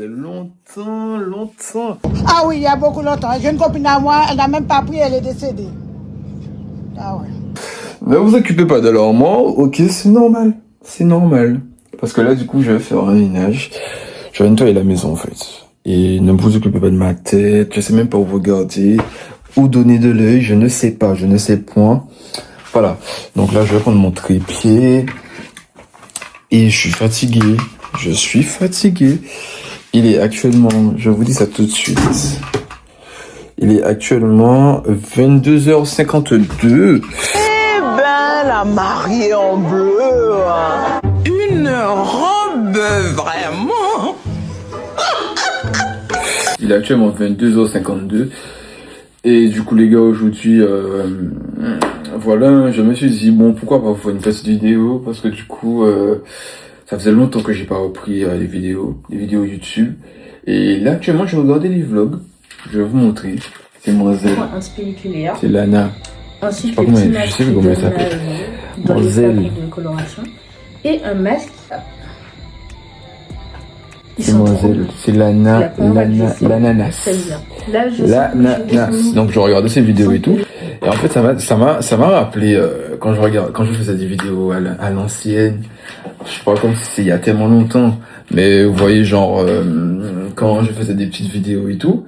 faisait longtemps. Ah oui, il y a beaucoup longtemps. J'ai une copine à moi, elle n'a même pas pris, elle est décédée. Ah ouais. Ne vous occupez pas de leur mort, ok, c'est normal. C'est normal. Parce que là, du coup, je vais faire un ménage. Je vais nettoyer la maison, en fait. Et ne vous occupez pas de ma tête. Je sais même pas où regarder. Où donner de l'œil. Je ne sais pas. Je ne sais point. Voilà. Donc là, je vais prendre mon trépied. Et je suis fatigué. Il est actuellement, je vous dis ça tout de suite. Il est actuellement 22h52. La mariée en bleu. Une robe vraiment. Il est actuellement 22h52. Et du coup, les gars, aujourd'hui, voilà, je me suis dit, bon, pourquoi pas faire une petite vidéo? Parce que du coup, ça faisait longtemps que j'ai pas repris les vidéos YouTube. Et là, actuellement, je regardais les vlogs. Je vais vous montrer. C'est Mademoiselle. Un spéculaire. C'est Lana. Ensuite, je sais pas comment elle s'appelle. Dans les fabriques de coloration. Et un masque. C'est Mademoiselle. C'est l'ananas. L'ananas. Donc je regardais ces vidéos et tout. Et en fait, ça m'a rappelé quand je faisais des vidéos à l'ancienne. Je sais pas comme si c'est il y a tellement longtemps. Mais vous voyez, genre, quand je faisais des petites vidéos et tout.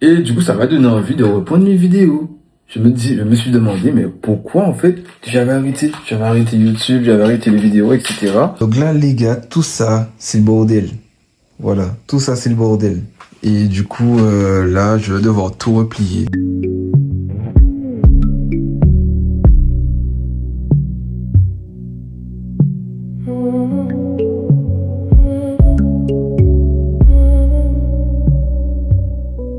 Et du coup, ça m'a donné envie de reprendre mes vidéos. Je me suis demandé, mais pourquoi, en fait, j'avais arrêté YouTube, j'avais arrêté les vidéos, etc. Donc là, les gars, tout ça, c'est le bordel. Voilà, tout ça, c'est le bordel. Et du coup, là, je vais devoir tout replier.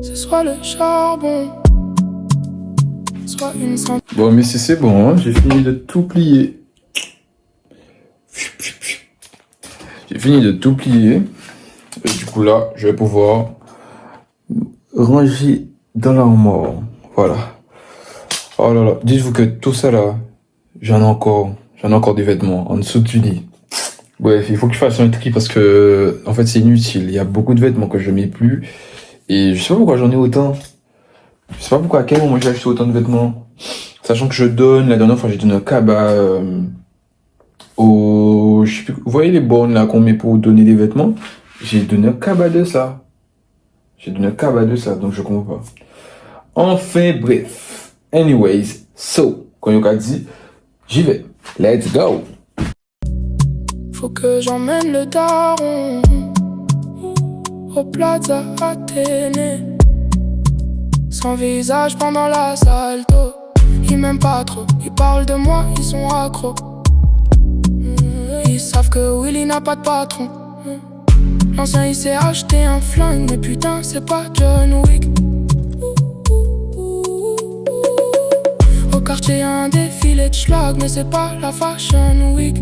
Ce soit le charbon. Bon, mais si c'est bon, hein, j'ai fini de tout plier. J'ai fini de tout plier. Et du coup, là, je vais pouvoir ranger dans l'armoire. Voilà. Oh là là. Dites-vous que tout ça là, j'en ai encore des vêtements en dessous du lit. Bref, il faut que je fasse un tri parce que, en fait, c'est inutile. Il y a beaucoup de vêtements que je mets plus. Et je sais pas pourquoi j'en ai autant. Je sais pas pourquoi, à quel moment j'ai acheté autant de vêtements. Sachant que la dernière fois, j'ai donné un cabas je sais plus, vous voyez les bornes là qu'on met pour donner des vêtements? J'ai donné un cabas de ça. Donc je comprends pas. Enfin, bref. Anyways, quand Yoka dit, j'y vais. Let's go. Faut que j'emmène le daron au Plaza Athénée. Son visage pendant l'assalto. Ils m'aiment pas trop, ils parlent de moi, ils sont accros. Ils savent que Willy n'a pas de patron. L'ancien il s'est acheté un flingue, mais putain c'est pas John Wick. Au quartier un défilé de schlag, mais c'est pas la Fashion Week.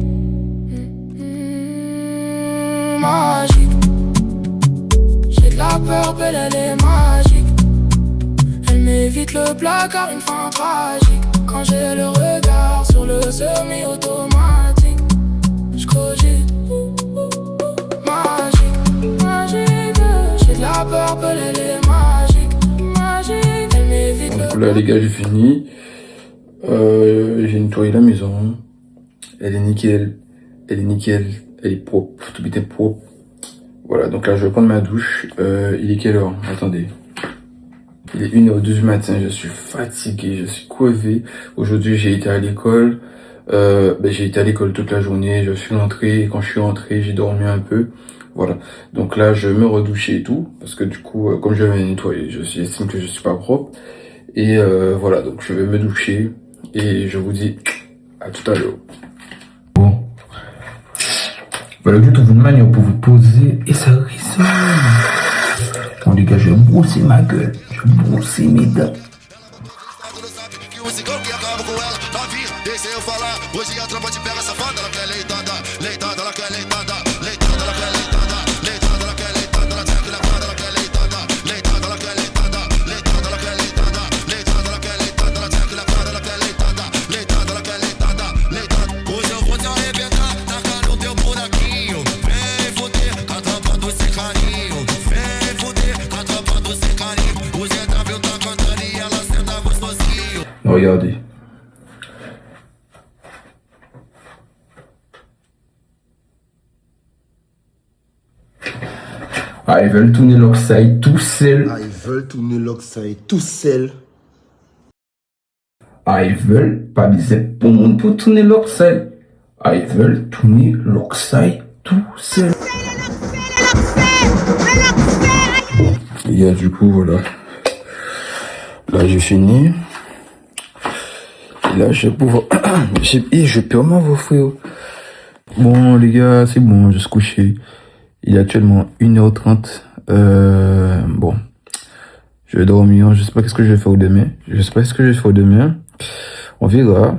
Magique. J'ai de la peur, belle elle est magique. Elle m'évite le placard, une fin tragique. Quand j'ai le regard sur le semi-automatique, j'cogite. Magique. J'ai de la peur, belle elle est magique. Elle m'évite le... Donc là les gars, j'ai fini. J'ai nettoyé la maison. Elle est nickel. Elle est propre. Tout est propre. Voilà, donc là je vais prendre ma douche. Il est quelle heure? Attendez. Il est 1h02 du matin, je suis fatigué, je suis crevé. Aujourd'hui j'ai été à l'école. J'ai été à l'école toute la journée, je suis rentré. Et quand je suis rentré, j'ai dormi un peu. Voilà. Donc là je me redouche et tout. Parce que du coup, comme je vais nettoyer, j'estime que je suis pas propre. Et voilà, donc je vais me doucher. Et je vous dis à tout à l'heure. Bon. Voilà, je trouve une manière pour vous poser et ça résonne. Bon les gars, je vais brousser ma gueule. Je vais brousser mes dents. Hoje eu vou te arrebentar, tacar no teu buraquinho. Vem foder, com a tampa do seu carinho. Regardez. Ah, ils veulent tourner l'oxide tout seul. Ah, ils veulent tourner l'oxide tout seul. Ah, ils veulent pas biser pour le monde pour tourner l'oxide. Ah, ils veulent tourner l'oxide tout seul. Les gars, du coup, voilà. Là, j'ai fini. Et là, je vais pouvoir... je peux vraiment vous offrir. Bon, les gars, c'est bon, je suis couché. Il est actuellement 1h30. Bon. Je vais dormir. Je sais pas qu'est-ce que je vais faire demain. On verra.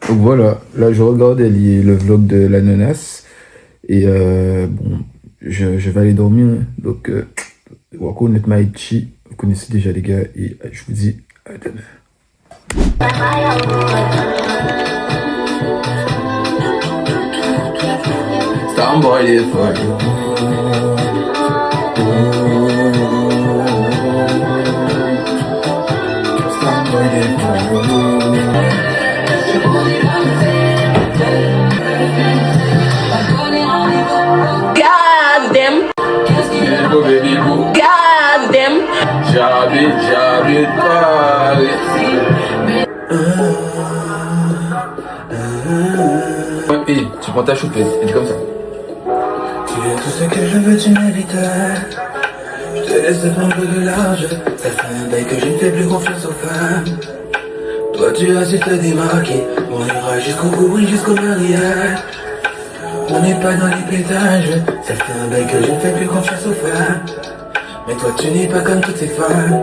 Donc voilà. Là, je regardais le vlog de l'ananas. Et bon, je vais aller dormir. Donc, Wako Netmaichi. Vous connaissez déjà les gars. Et je vous dis à demain. Starboy is for you. Starboy is for you. God damn. Go baby boo. God damn. J'habite Paris. Et tu prends ta choupette, et dis comme ça. Tu es tout ce que je veux, tu m'évites. Je te laisse prendre de large. Ça fait un bail que je ne fais plus confiance aux femmes. Toi tu as su te démarquer. On ira jusqu'au bout, oui, jusqu'au mariage. On n'est pas dans les pétages. Ça fait un bail que je ne fais plus confiance aux femmes. Mais toi tu n'es pas comme toutes ces femmes.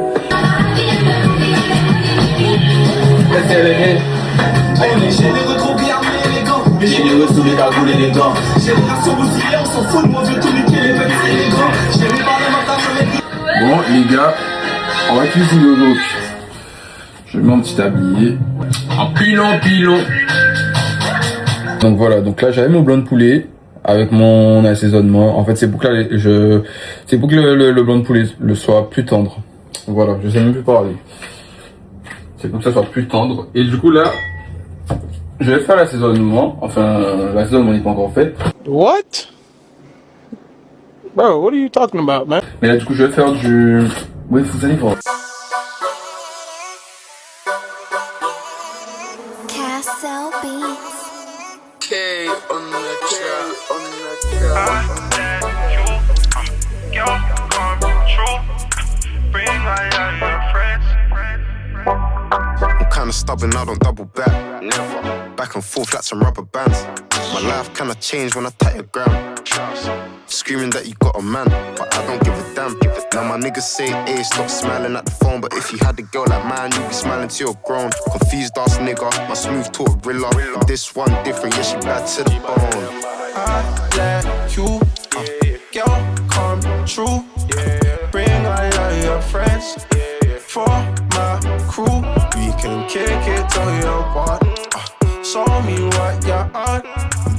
Généreux, trop bien, mais élégant. Généreux sous les cagoules et les gants. Génération bousillée, on s'en fout de moi, vieux tout niquer les mecs élégants. J'ai mis par la matin, Bon les gars, on va cuisiner aujourd'hui. Je mets mon petit tablier. En pilon. Donc voilà, donc là j'avais mon blanc de poulet avec mon assaisonnement. En fait c'est pour que le blanc de poulet le soit plus tendre. Voilà, je sais même plus parler. C'est pour que ça soit plus tendre. Et du coup là, je vais faire l'assaisonnement. Enfin, l'assaisonnement n'est pas encore fait. What? Bro, what are you talking about, man? Mais là du coup je vais faire du... Oui, vous allez voir. Castle Beats. I'm kinda stubborn, I don't double back. Never. Back and forth like some rubber bands. My life kinda changed when I tight a gram. Screaming that you got a man, but I don't give a damn. Now my niggas say, hey, stop smiling at the phone. But if you had a girl like mine, you'd be smiling till you're grown. Confused ass nigga, my smooth talk Rilla. This one different, yeah, she bad to the bone. I let you, girl, come true. Bring all of your friends for my crew. We can kick it till you want. Show me what you're on.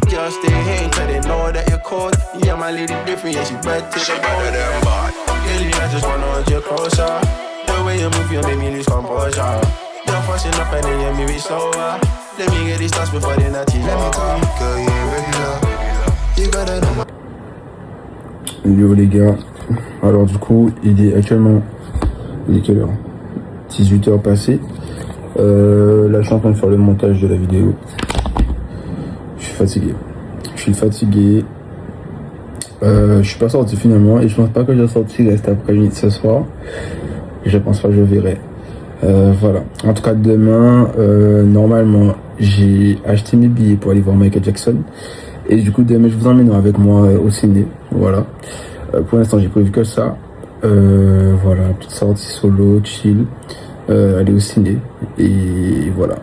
Girls stay hating till they know that you're cold. Yeah, my lady different, yeah, she bad to the bone. Girl, I just wanna hold you closer. The way you move, you make me lose composure. You're fussing up and then you move it slower. Let me get these thoughts before they not teach. Let me tell you, girl, you ain't regular. You gotta know. Yo les gars, alors du coup il est actuellement, il est quelle heure? 18h passées. Là je suis en train de faire le montage de la vidéo. Je suis fatigué. Je suis pas sorti finalement et je pense pas que je vais sortir cet après-midi ce soir. Je pense pas, je verrai. Voilà. En tout cas demain, normalement j'ai acheté mes billets pour aller voir Michael Jackson. Et du coup demain je vous emmène avec moi au ciné. Voilà. Pour l'instant j'ai prévu que ça. Voilà, petite sortie solo, chill. Aller au ciné. Et voilà.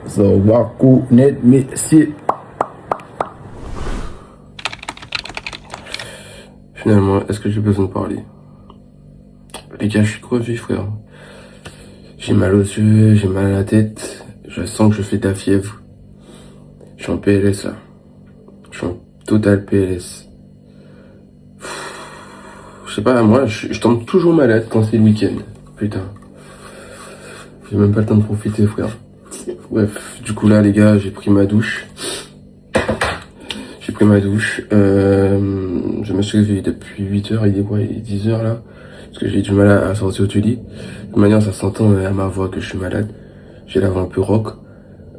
So, Wako Net Messi. Finalement, est-ce que j'ai besoin de parler? Les gars, je suis crevé, frère. J'ai mal aux yeux, j'ai mal à la tête. Je sens que je fais de la fièvre. Je suis en PLS là. Je suis en total PLS. Je sais pas, moi, je tombe toujours malade quand c'est le week-end. Putain. J'ai même pas le temps de profiter, frère. Bref, du coup là, les gars, j'ai pris ma douche. Je me suis réveillé depuis 8h, il est quoi, il est 10h là. Parce que j'ai du mal à sortir du lit. De toute manière, ça s'entend à ma voix que je suis malade. J'ai la voix un peu rock.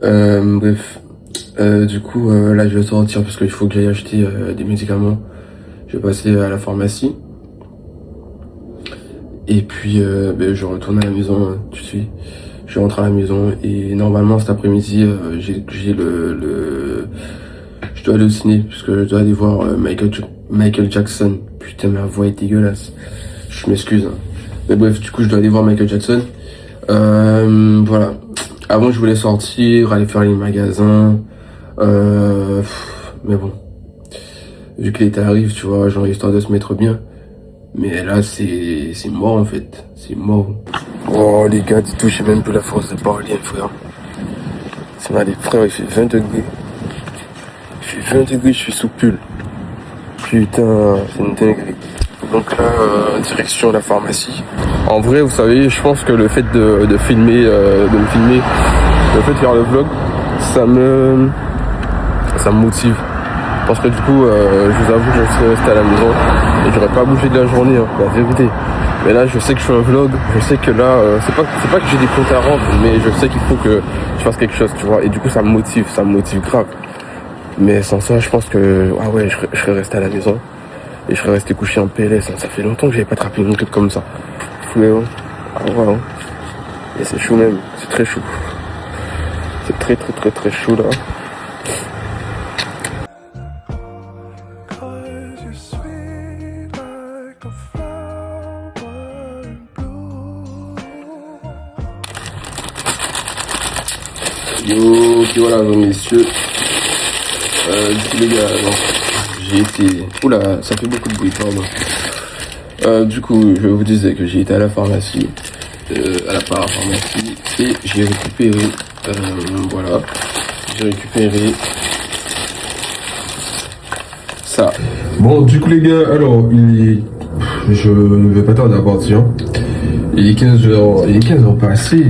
Bref. Du coup, là, je vais sortir parce qu'il faut que j'aille acheter des médicaments. Je vais passer à la pharmacie. Et puis, je retourne à la maison tout de suite. Je rentre à la maison et normalement cet après-midi, j'ai je dois aller au ciné parce que je dois aller voir Michael Jackson. Putain, ma voix est dégueulasse. Je m'excuse. Hein. Mais bref, du coup, je dois aller voir Michael Jackson. Voilà. Avant, je voulais sortir, aller faire les magasins. Mais bon. Vu que l'été arrive, tu vois, genre histoire de se mettre bien. Mais là, c'est mort en fait. C'est mort. Oh les gars, dis tout, j'ai même plus la force de parler, frère. C'est mal, les frères, il fait 20 degrés. Il fait 20 degrés, je suis sous pull. Putain, c'est une dinguerie. Donc là, direction la pharmacie. En vrai, vous savez, je pense que le fait de me filmer, le fait de faire le vlog, ça me motive. Parce que du coup, je vous avoue, je serais resté à la maison et j'aurais pas bougé de la journée, hein, la vérité. Mais là, je sais que je fais un vlog, je sais que là, c'est pas que j'ai des comptes à rendre, mais je sais qu'il faut que je fasse quelque chose, tu vois. Et du coup, ça me motive grave. Mais sans ça, je pense que, ah ouais, je serais resté à la maison et je serais resté couché en PLS. Hein. Ça fait longtemps que j'avais pas attrapé une grippe comme ça. Fou, ah ouais, hein. Et c'est chaud même, c'est très chaud. C'est très chaud là. Yo, ok voilà messieurs. Du coup les gars, j'ai été... Oula, ça fait beaucoup de bruit, pardon. Du coup, je vous disais que j'ai été à la pharmacie, à la parapharmacie, et j'ai récupéré, voilà, j'ai récupéré ça. Bon, du coup les gars, alors, je ne vais pas tarder à partir. Il est 15h passé.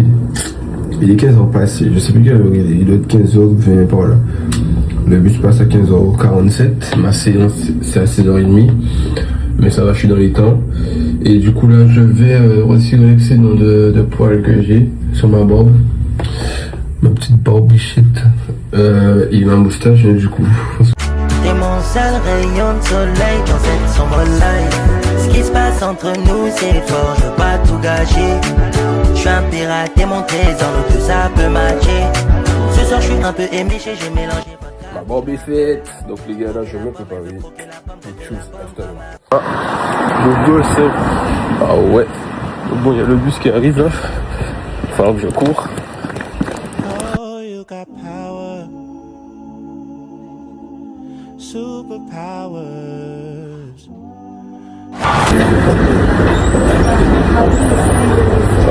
Il est 15h passé, je sais plus quelle heure il est. Il doit être 15h20 par là. Le bus passe à 15h47. Ma séance c'est à 16h30. Mais ça va, je suis dans les temps. Et du coup là, je vais retirer l'excédent de poils que j'ai sur ma barbe. Ma petite barbichette. Et ma moustache, du coup. T'es mon seul rayon de soleil dans cette sombre life. Ce qui se passe entre nous c'est fort, je veux pas tout gâcher. Je suis un pirate et mon trésor, nous deux ça peut matcher. Ce soir je suis un peu éméché, j'ai mélangé. Ma barbe est faite, donc les gars là je vais me préparer. Quelque chose after. Ah, le gosse. Ah ouais. Bon, il y a le bus qui arrive là. Il va falloir que je cours. Oh, you got power. Superpowers.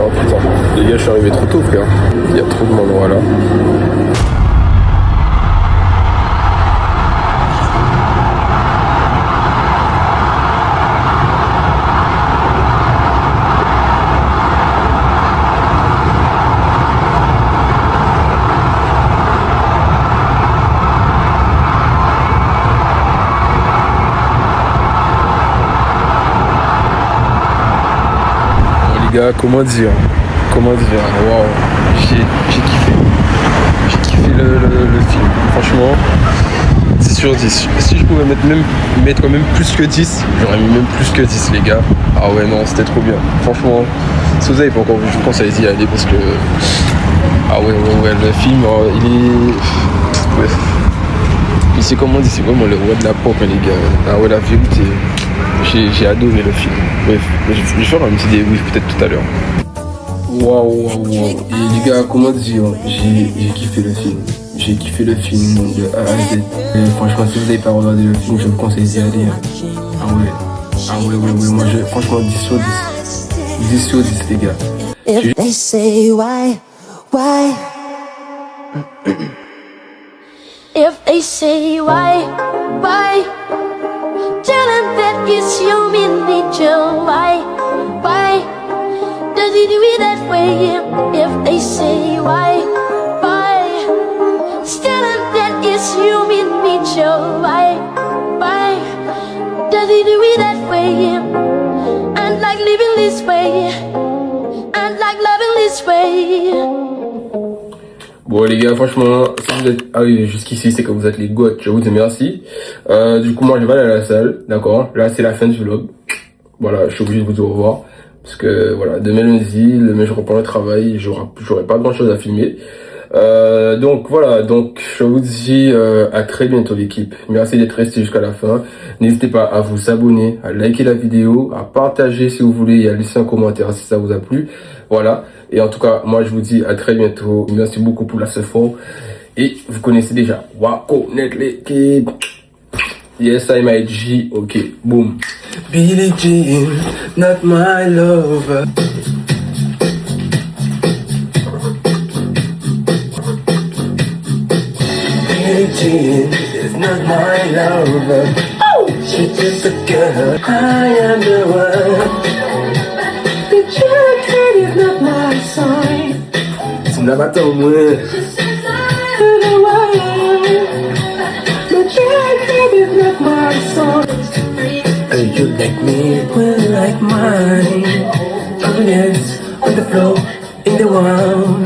Oh putain, les gars, je suis arrivé trop tôt, frère. Il y a trop de monde là. Comment dire, waouh, j'ai kiffé le film, franchement, 10 sur 10, si je pouvais mettre quand même plus que 10, j'aurais mis même plus que 10 les gars, ah ouais non, c'était trop bien, franchement, si vous avez pas encore vu, je pense à y aller parce que, ah ouais, le film, il est, bref, c'est comme on dit, c'est vraiment le roi de la pop les gars, ah ouais la vérité. J'ai adoré le film. Bref, je vais faire un petit débrief peut-être tout à l'heure. Waouh. Et les gars, comment dire, j'ai kiffé le film. J'ai kiffé le film de A à Z. Et franchement, si vous n'avez pas regardé le film, je vous conseille d'y aller. Ah ouais. Moi, franchement, 10 sur 10. 10 sur 10, les gars. If they say why? If they say why, telling that it's you in nature. Why does he do it that way? If they say why telling that it's you in nature. Why does he do it that way? And like living this way, and like loving this way. Bon les gars, franchement, si vous êtes arrivés jusqu'ici, c'est que vous êtes les goats, je vous dis merci. Du coup, moi je vais aller à la salle, d'accord. Là c'est la fin du vlog. Voilà, je suis obligé de vous dire au revoir. Parce que voilà, demain lundi, je reprends le travail, j'aurai pas grand chose à filmer. Donc voilà, donc je vous dis à très bientôt l'équipe. Merci d'être resté jusqu'à la fin. N'hésitez pas à vous abonner, à liker la vidéo, à partager si vous voulez et à laisser un commentaire si ça vous a plu. Voilà, et en tout cas moi je vous dis à très bientôt. Merci beaucoup pour la support. Et vous connaissez déjà Wako Net l'équipe. Yes I'm IG. Ok, boom. Billie Jean, not my lover. Billie Jean is not my lover. She's just a girl. I am the one. The jacket is not my sign. Tu n'as pas ton mot. The jacket is not my sign. You like me, well like mine. Oh yes, on the floor, in the wall.